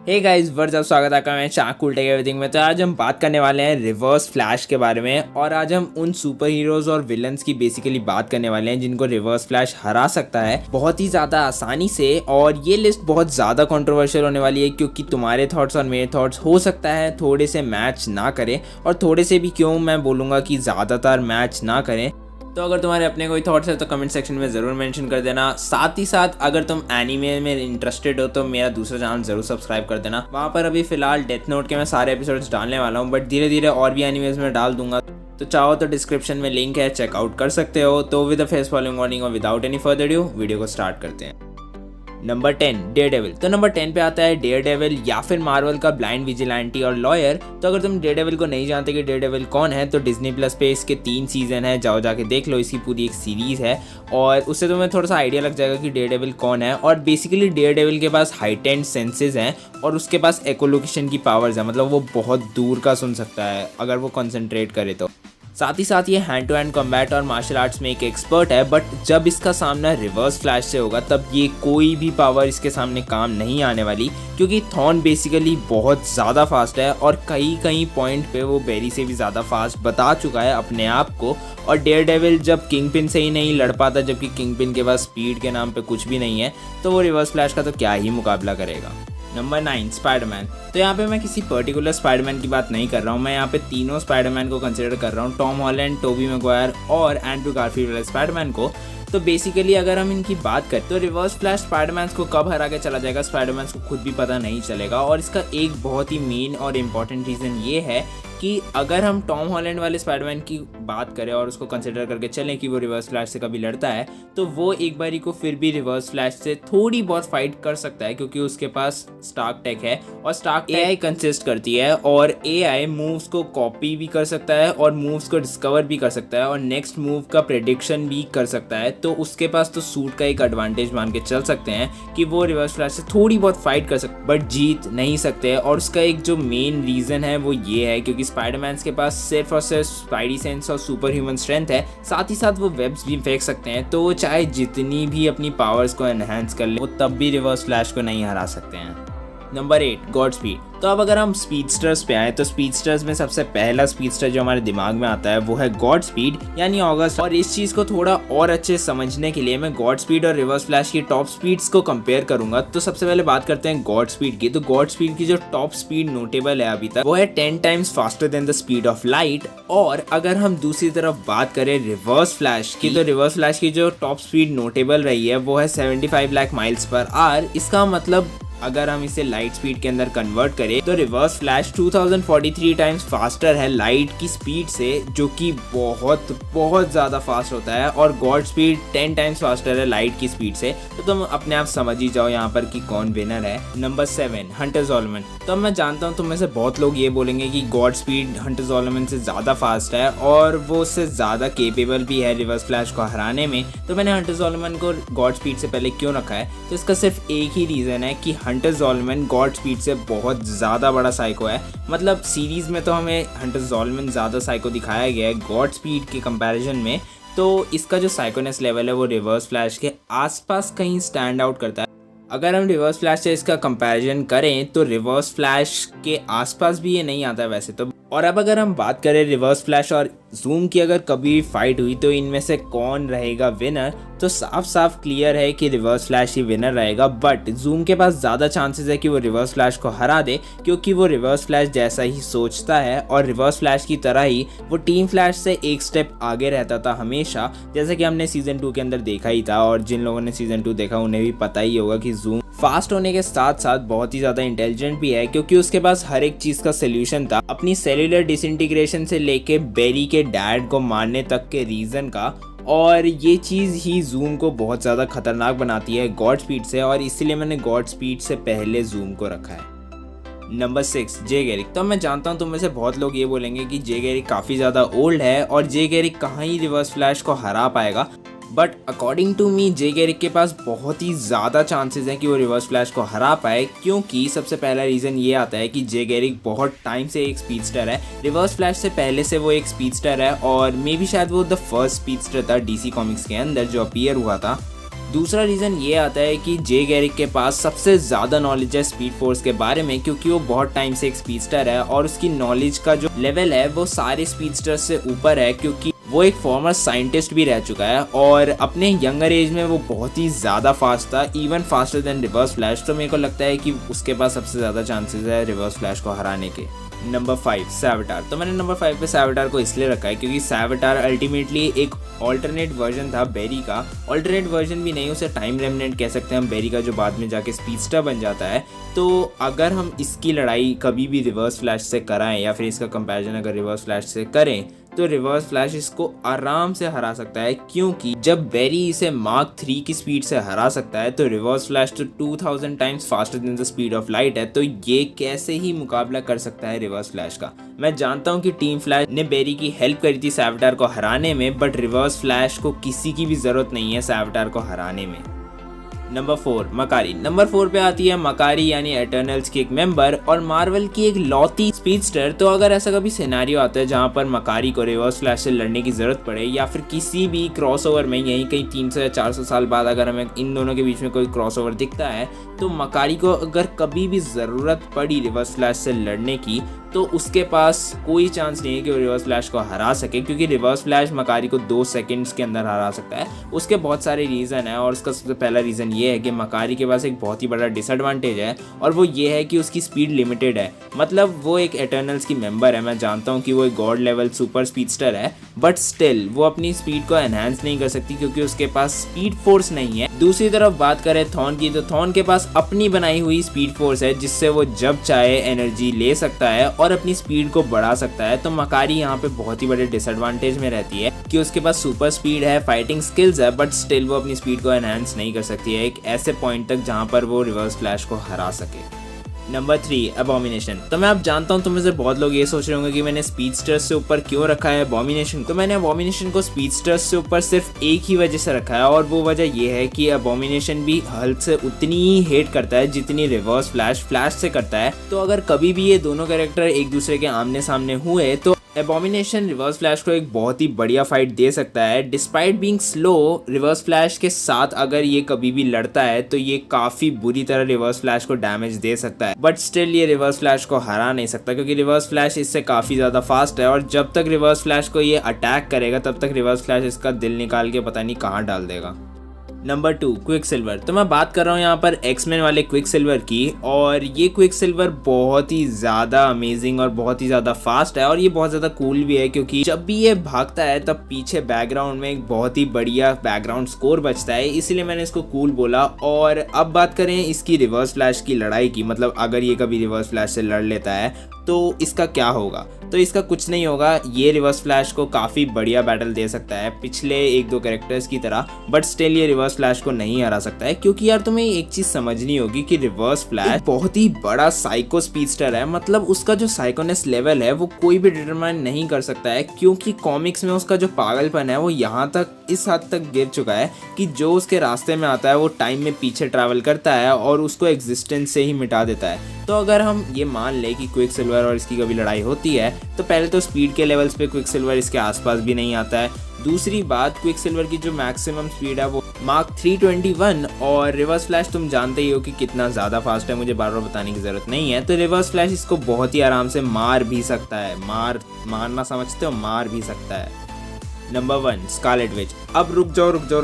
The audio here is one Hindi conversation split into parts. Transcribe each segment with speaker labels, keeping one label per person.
Speaker 1: हे गाइस व्हाट्स अप, स्वागत है आपका मैं चाकूल टेक एवरीथिंग में। तो आज हम बात करने वाले हैं रिवर्स फ्लैश के बारे में, और आज हम उन सुपर हीरोज और विलन्स की बेसिकली बात करने वाले हैं जिनको रिवर्स फ्लैश हरा सकता है बहुत ही ज़्यादा आसानी से। और ये लिस्ट बहुत ज़्यादा कंट्रोवर्शियल होने वाली है क्योंकि तुम्हारे थॉट्स और मेरे थॉट्स हो सकता है थोड़े से मैच ना करें, और थोड़े से भी क्यों, मैं बोलूँगा कि ज़्यादातर मैच ना करें। तो अगर तुम्हारे अपने कोई थॉट्स है तो कमेंट सेक्शन में ज़रूर मेंशन कर देना। साथ ही साथ अगर तुम एनीमे में इंटरेस्टेड हो तो मेरा दूसरा चैनल ज़रूर सब्सक्राइब कर देना। वहाँ पर अभी फ़िलहाल डेथ नोट के मैं सारे एपिसोड्स डालने वाला हूँ, बट धीरे धीरे और भी एनीमेज में डाल दूंगा। तो चाहो तो डिस्क्रिप्शन में लिंक है, चेकआउट कर सकते हो। तो with the face following warning और without any further due video को स्टार्ट करते हैं। Number 10 Daredevil. तो नंबर 10 पे आता है डेयरडेविल, या फिर मार्वल का ब्लाइंड विजिलेंटी और लॉयर। तो अगर तुम डेयरडेविल को नहीं जानते कि डेयरडेविल कौन है, तो डिज्नी प्लस पे इसके 3 सीजन है, जाओ जाके देख लो। इसकी पूरी एक सीरीज है और उससे तुम्हें थोड़ा सा आइडिया लग जाएगा कि डेयरडेविल कौन है। और बेसिकली डेयरडेविल के पास हाइटेंड सेंसेस हैं और उसके पास एकोलोकेशन की पावर्स है, मतलब वो बहुत दूर का सुन सकता है अगर वो कंसंट्रेट करे तो। साथ ही साथ ये हैंड टू हैंड कॉम्बैट और मार्शल आर्ट्स में एक एक्सपर्ट है, बट जब इसका सामना रिवर्स फ्लैश से होगा तब ये कोई भी पावर इसके सामने काम नहीं आने वाली, क्योंकि थॉर्न बेसिकली बहुत ज़्यादा फास्ट है और कई पॉइंट पे वो बेरी से भी ज़्यादा फास्ट बता चुका है अपने आप को। और डेयरडेविल जब किंगपिन से ही नहीं लड़ पाता, जबकि किंगपिन के पास स्पीड के नाम पे कुछ भी नहीं है, तो वो रिवर्स फ्लैश का तो क्या ही मुकाबला करेगा। Number 9 Spiderman. तो यहाँ पे मैं किसी पर्टिकुलर स्पाइडरमैन की बात नहीं कर रहा हूँ, मैं यहाँ पे तीनों स्पाइडरमैन को कंसिडर कर रहा हूँ, टॉम हॉलैंड, टोबी मैगवायर और एंड्रू गारफील्ड वाले स्पाइडरमैन को। तो बेसिकली अगर हम इनकी बात करें तो रिवर्स फ्लैश स्पाइडरमैन को कब हरा के चला जाएगा स्पाइडरमैन को खुद भी पता नहीं चलेगा। और इसका एक बहुत ही मेन और इम्पॉर्टेंट रीज़न ये है कि अगर हम टॉम हॉलैंड वाले स्पाइडरमैन की बात करें और उसको कंसिडर करके चलें कि वो रिवर्स फ्लैश से कभी लड़ता है, तो वो एक बारी को फिर भी रिवर्स फ्लैश से थोड़ी बहुत फाइट कर सकता है, क्योंकि उसके पास स्टार्क टेक है और स्टार्क एआई कंसिस्ट करती है, और एआई मूव्स को कॉपी भी कर सकता है और मूव्स को डिस्कवर भी कर सकता है और नेक्स्ट मूव का प्रेडिक्शन भी कर सकता है। तो उसके पास तो सूट का एक एडवांटेज मान के चल सकते हैं कि वो रिवर्स फ्लैश से थोड़ी बहुत फाइट कर सकते, बट जीत नहीं सकते। और उसका एक जो मेन रीज़न है वो ये है क्योंकि स्पाइडरमैन के पास सिर्फ और सिर्फ स्पाइडी सेंस और सुपर ह्यूमन स्ट्रेंथ है, साथ ही साथ वो वेब्स भी फेंक सकते हैं। तो वो चाहे जितनी भी अपनी पावर्स को एनहांस कर ले, वो तब भी रिवर्स फ्लैश को नहीं हरा सकते हैं। Number 8 God speed. तो अब अगर हम स्पीडस्टर्स पे आए तो स्पीडस्टर्स में सबसे पहला स्पीडस्टर जो हमारे दिमाग में आता है वो है गॉड स्पीड यानी ऑगस्ट। और इस चीज़ को थोड़ा और अच्छे समझने के लिए मैं गॉड स्पीड और रिवर्स फ्लैश की टॉप स्पीड्स को कंपेयर करूंगा। तो सबसे पहले बात करते हैं गॉड स्पीड की। तो गॉड स्पीड की जो टॉप स्पीड नोटेबल है अभी तक वो है 10 times faster than the speed of light. और अगर हम दूसरी तरफ बात करें रिवर्स फ्लैश की, तो रिवर्स फ्लैश की जो टॉप स्पीड नोटेबल रही है वो है 75 लाख माइल्स पर आवर। इसका मतलब अगर हम इसे लाइट स्पीड के अंदर कन्वर्ट करें तो रिवर्स फ्लैश 2043 टाइम्स फास्टर है लाइट की स्पीड से, जो कि बहुत ज़्यादा फास्ट होता है। और गॉड स्पीड 10 टाइम्स फास्टर है लाइट की स्पीड से। तो तुम अपने आप समझ ही जाओ यहाँ पर कि कौन विनर है। Number 7 Hunter Zolomon. तो मैं जानता हूँ तुम में से बहुत लोग ये बोलेंगे कि गॉड स्पीड हंटर ज़ोलोमन से ज़्यादा फास्ट है और वो उससे ज़्यादा केपेबल भी है रिवर्स फ्लैश को हराने में। तो मैंने हंटर ज़ोलोमन को गॉड स्पीड से पहले क्यों रखा है, तो इसका सिर्फ एक ही रीज़न है कि हंटर ज़ोलोमन गॉड स्पीड से बहुत ज़्यादा बड़ा साइको है। मतलब सीरीज़ में तो हमें हंटर ज़ोलोमन ज़्यादा साइको दिखाया गया है गॉड स्पीड के कंपैरिजन में, तो इसका जो साइकोनेस लेवल है वो रिवर्स फ्लैश के आसपास कहीं स्टैंड आउट करता है। अगर हम रिवर्स फ्लैश से इसका कंपैरिजन करें तो रिवर्स फ्लैश के आसपास भी ये नहीं आता वैसे तो। और अब अगर हम बात करें रिवर्स फ्लैश और जूम की अगर कभी फाइट हुई तो इनमें से कौन रहेगा विनर, तो साफ साफ क्लियर है कि रिवर्स फ्लैश ही विनर रहेगा। बट जूम के पास ज़्यादा चांसेस है कि वो रिवर्स फ्लैश को हरा दे, क्योंकि वो रिवर्स फ्लैश जैसा ही सोचता है और रिवर्स फ्लैश की तरह ही वो टीम फ्लैश से एक स्टेप आगे रहता था हमेशा, जैसे कि हमने सीजन 2 के अंदर देखा ही था। और जिन लोगों ने सीजन 2 देखा उन्हें भी पता ही होगा कि जूम फास्ट होने के साथ साथ बहुत ही ज़्यादा इंटेलिजेंट भी है, क्योंकि उसके पास हर एक चीज़ का सोल्यूशन था, अपनी सेल्यूलर डिसइंटीग्रेशन से लेके बेरी के डैड को मारने तक के रीज़न का। और ये चीज़ ही जूम को बहुत ज़्यादा खतरनाक बनाती है गॉड स्पीड से, और इसीलिए मैंने गॉड स्पीड से पहले जूम को रखा है। नंबर 6 जे गैरिक। तो मैं जानता हूँ तुम में से बहुत लोग ये बोलेंगे कि जे गैरिक काफ़ी ज़्यादा ओल्ड है और जे गैरिक कहाँ ही रिवर्स फ्लैश को हरा पाएगा, बट अकॉर्डिंग टू मी जे गैरिक के पास बहुत ही ज़्यादा चांसेस हैं कि वो रिवर्स फ्लैश को हरा पाए, क्योंकि सबसे पहला रीज़न ये आता है कि जे गैरिक बहुत टाइम से एक स्पीडस्टर है। रिवर्स फ्लैश से पहले से वो एक स्पीडस्टर है और मे बी शायद वो द फर्स्ट स्पीडस्टर था डीसी कॉमिक्स के अंदर जो अपीयर हुआ था। दूसरा रीज़न ये आता है कि जे गैरिक के पास सबसे ज़्यादा नॉलेज है स्पीड फोर्स के बारे में, क्योंकि वो बहुत टाइम से एक स्पीडस्टर है और उसकी नॉलेज का जो लेवल है वो सारे स्पीडस्टर्स से ऊपर है, क्योंकि वो एक फॉर्मर साइंटिस्ट भी रह चुका है और अपने यंगर एज में वो बहुत ही ज़्यादा फास्ट था, even faster than reverse flash. तो मेरे को लगता है कि उसके पास सबसे ज़्यादा चांसेस है रिवर्स फ्लैश को हराने के। नंबर 5 सैविटार। तो मैंने नंबर 5 पे सैविटार को इसलिए रखा है क्योंकि सैविटार अल्टीमेटली एक ऑल्टरनेट वर्जन था बेरी का। ऑल्टरनेट वर्जन भी नहीं, उसे टाइम रेमिनेंट कह सकते हैं हम बेरी का, जो बाद में जाके स्पीडस्टर बन जाता है। तो अगर हम इसकी लड़ाई कभी भी रिवर्स फ्लैश से कराएं या फिर इसका कंपैरिजन अगर रिवर्स फ्लैश से करें तो रिवर्स फ्लैश इसको आराम से हरा सकता है, क्योंकि जब बेरी इसे मार्क 3 की स्पीड से हरा सकता है तो रिवर्स फ्लैश तो 2000 times faster than the speed of light है। तो ये कैसे ही मुकाबला कर सकता है रिवर्स फ्लैश का। मैं जानता हूँ कि टीम फ्लैश ने बेरी की हेल्प करी थी सैविटार को हराने में, बट रिवर्स फ्लैश को किसी की भी जरूरत नहीं है सैविटार को हराने में। नंबर 4 मकारी। नंबर 4 पे आती है मकारी, यानी एटर्नल्स की एक मेंबर और मार्वल की एक लौती स्पीडस्टर। तो अगर ऐसा कभी सिनेरियो आता है जहां पर मकारी को रिवर्स फ्लैश से लड़ने की जरूरत पड़े या फिर किसी भी क्रॉसओवर में यहीं कहीं 300 या 400 साल बाद अगर हमें इन दोनों के बीच में कोई क्रॉसओवर दिखता है, तो मकारी को अगर कभी भी ज़रूरत पड़ी रिवर्स फ्लैश से लड़ने की तो उसके पास कोई चांस नहीं है कि वो रिवर्स फ्लैश को हरा सके, क्योंकि रिवर्स फ्लैश मकारी को 2 सेकंड्स के अंदर हरा सकता है। उसके बहुत सारे रीज़न है और उसका सबसे पहला रीज़न ये है कि मकारी के पास एक बहुत ही बड़ा डिसएडवांटेज है और वो ये है कि उसकी स्पीड लिमिटेड है। मतलब वो एक एटर्नल्स की मेंबर है, मैं जानता हूँ कि वो एक गॉड लेवल सुपर स्पीडस्टर है, बट स्टिल वो अपनी स्पीड को एनहांस नहीं कर सकती क्योंकि उसके पास स्पीड फोर्स नहीं है। दूसरी तरफ बात करें थॉन की, तो थॉन के पास अपनी बनाई हुई स्पीड फोर्स है जिससे वो जब चाहे एनर्जी ले सकता है और अपनी स्पीड को बढ़ा सकता है। तो मकारी यहाँ पे बहुत ही बड़े डिसएडवांटेज में रहती है कि उसके पास सुपर स्पीड है, फाइटिंग स्किल्स है, बट स्टिल वो अपनी स्पीड को एनहांस नहीं कर सकती है एक ऐसे पॉइंट तक जहाँ पर वो रिवर्स फ्लैश को हरा सके। Number 3 abomination. तो मैं अब जानता हूँ तुम में से बहुत लोग ये सोच रहे होंगे कि मैंने स्पीडस्टर्स से ऊपर क्यों रखा है अबॉमिनेशन। तो मैंने अबॉमिनेशन को स्पीडस्टर्स से ऊपर सिर्फ एक ही वजह से रखा है और वो वजह ये है कि अबॉमिनेशन भी हल्क से उतनी ही हेट करता है जितनी रिवर्स फ्लैश से करता है। तो अगर कभी भी ये दोनों कैरेक्टर एक दूसरे के आमने सामने हुए तो एबॉमिनेशन रिवर्स फ्लैश को एक बहुत ही बढ़िया फाइट दे सकता है। Despite being slow, reverse flash के साथ अगर ये कभी भी लड़ता है तो ये काफ़ी बुरी तरह रिवर्स फ्लैश को डैमेज दे सकता है, बट स्टिल ये रिवर्स फ्लैश को हरा नहीं सकता क्योंकि रिवर्स फ्लैश इससे काफ़ी ज़्यादा फास्ट है और जब तक रिवर्स फ्लैश को ये अटैक करेगा तब तक रिवर्स फ्लैश इसका दिल निकाल के पता नहीं कहाँ डाल देगा। Number 2 quick silver. तो मैं बात कर रहा हूँ यहाँ पर एक्समैन वाले क्विक सिल्वर की, और ये क्विक सिल्वर बहुत ही ज़्यादा अमेजिंग और बहुत ही ज़्यादा फास्ट है और ये बहुत ज़्यादा कूल भी है क्योंकि जब भी ये भागता है तब पीछे बैकग्राउंड में एक बहुत ही बढ़िया बैकग्राउंड स्कोर बजता है, इसीलिए मैंने इसको कूल बोला। और अब बात करें इसकी रिवर्स फ्लैश की लड़ाई की, मतलब अगर ये कभी रिवर्स फ्लैश से लड़ लेता है तो इसका क्या होगा। तो इसका कुछ नहीं होगा, ये रिवर्स फ्लैश को काफ़ी बढ़िया बैटल दे सकता है पिछले 1-2 कैरेक्टर्स की तरह, बट स्टिल ये रिवर्स फ्लैश को नहीं हरा सकता है क्योंकि यार तुम्हें एक चीज़ समझनी होगी कि रिवर्स फ्लैश बहुत ही बड़ा साइको स्पीडस्टर है। मतलब उसका जो साइकोनेस लेवल है वो कोई भी डिटरमाइन नहीं कर सकता है क्योंकि कॉमिक्स में उसका जो पागलपन है वो यहाँ तक इस हद तक गिर चुका है कि जो उसके रास्ते में आता है वो टाइम में पीछे ट्रैवल करता है और उसको एग्जिस्टेंस से ही मिटा देता है। तो अगर हम ये मान लें कि क्विक सिल्वर और इसकी कभी लड़ाई होती है तो पहले तो स्पीड के लेवल्स पे क्विक सिल्वर इसके आसपास भी नहीं आता है। दूसरी बात, क्विक सिल्वर की जो मैक्सिमम स्पीड है वो मार्क 321 और रिवर्स फ्लैश तुम जानते ही हो कि कितना ज़्यादा फास्ट है, मुझे बार बार बताने की ज़रूरत नहीं है। तो रिवर्स फ्लैश इसको बहुत ही आराम से मार भी सकता है, मारना समझते हो, मार भी सकता है। Number 1 Scarlet Witch. अब रुक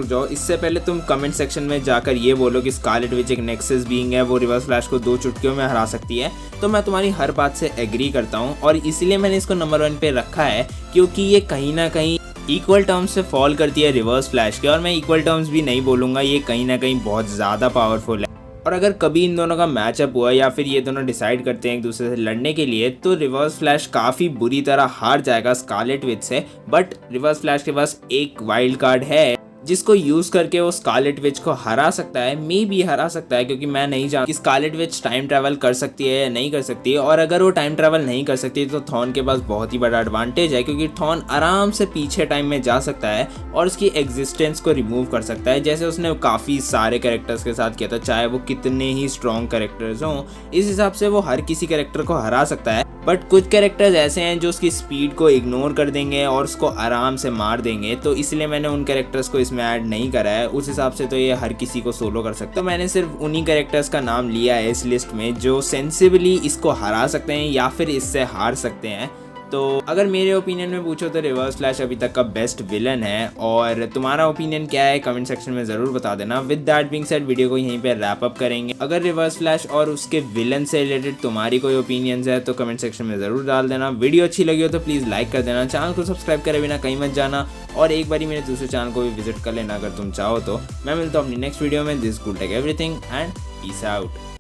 Speaker 1: जाओ, इससे पहले तुम कमेंट सेक्शन में जाकर ये बोलो कि स्कारलेट विच एक नेक्सस बीइंग है, वो रिवर्स फ्लैश को 2 चुटकियों में हरा सकती है। तो मैं तुम्हारी हर बात से एग्री करता हूँ और इसीलिए मैंने इसको नंबर 1 पे रखा है क्योंकि ये कहीं ना कहीं इक्वल टर्म्स से फॉल करती है रिवर्स फ्लैश के, और मैं इक्वल टर्म्स भी नहीं बोलूँगा, ये कहीं ना कहीं बहुत ज़्यादा पावरफुल है। और अगर कभी इन दोनों का मैचअप हुआ या फिर ये दोनों डिसाइड करते हैं एक दूसरे से लड़ने के लिए तो रिवर्स फ्लैश काफ़ी बुरी तरह हार जाएगा स्कारलेट विच से। बट रिवर्स फ्लैश के पास एक वाइल्ड कार्ड है जिसको यूज करके वो स्कारलेट विच को हरा सकता है, मे भी हरा सकता है क्योंकि मैं नहीं जानता कि स्कारलेट विच टाइम ट्रैवल कर सकती है या नहीं कर सकती है। और अगर वो टाइम ट्रैवल नहीं कर सकती तो थॉन के पास बहुत ही बड़ा एडवांटेज है क्योंकि थॉन आराम से पीछे टाइम में जा सकता है और उसकी एग्जिस्टेंस को रिमूव कर सकता है, जैसे उसने काफ़ी सारे कैरेक्टर्स के साथ किया था, चाहे वो कितने ही स्ट्रॉन्ग कैरेक्टर्स हों। इस हिसाब से वो हर किसी कैरेक्टर को हरा सकता है। बट कुछ कैरेक्टर्स ऐसे हैं जो उसकी स्पीड को इग्नोर कर देंगे और उसको आराम से मार देंगे, तो इसलिए मैंने उन कैरेक्टर्स को इसमें ऐड नहीं करा है। उस हिसाब से तो ये हर किसी को सोलो कर सकता है। मैंने सिर्फ उन्हीं कैरेक्टर्स का नाम लिया है इस लिस्ट में जो सेंसिबली इसको हरा सकते हैं या फिर इससे हार सकते हैं। तो अगर मेरे ओपिनियन में पूछो तो रिवर्स फ्लैश अभी तक का बेस्ट विलन है, और तुम्हारा ओपिनियन क्या है कमेंट सेक्शन में ज़रूर बता देना। With that being said video को यहीं पे रैप अप करेंगे। अगर रिवर्स फ्लैश और उसके विलन से रिलेटेड तुम्हारी कोई ओपिनियंस है तो कमेंट सेक्शन में ज़रूर डाल देना। वीडियो अच्छी लगी हो तो प्लीज़ लाइक कर देना, चैनल को सब्सक्राइब करे बिना कहीं मत जाना, और एक बारी मेरे दूसरे चैनल को भी विजिट कर लेना अगर तुम चाहो तो। मैं मिलता हूँ अपनी नेक्स्ट वीडियो में। This cool take everything and peace out.